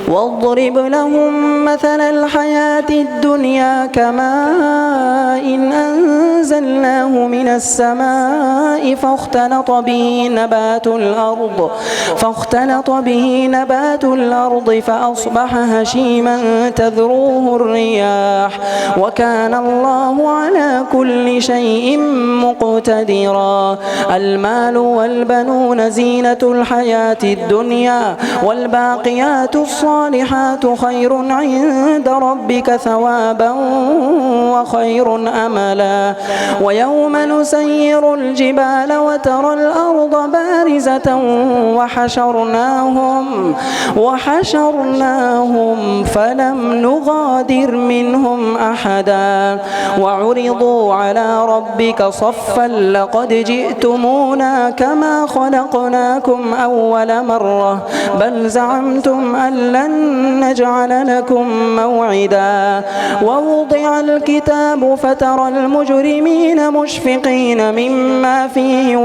واضرب لهم مثل الحياة الدنيا كماء إن أنزلناه من السماء فاختلط به نبات الأرض فأصبح هشيما تذروه الرياح وكان الله على كل شيء مقتدرا. المال والبنون زينة الحياة الدنيا والباقيات الصالحات خير عند ربك ثوابا وخير أملا. ويوم نسير الجبال وترى الأرض بارزة وحشرناهم فلم نغادر منهم أحدا وعرضوا على ربك صفا لقد جئتمونا كما خلقناكم أول مرة بل زعمتم أن لن نجعل لكم موعدا. ووضع الكتاب فترى المجرمين مشفقين مما فيه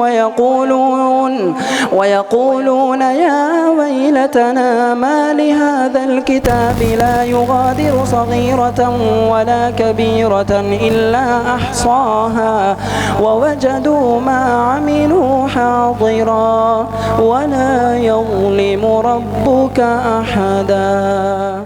ويقولون يا ويلتنا ما لهذا الكتاب لا يغادر صغيرة ولا كبيرة إلا أحصاها ووجدوا ما عملوا حاضرا ولا يظلم ربك أحدا.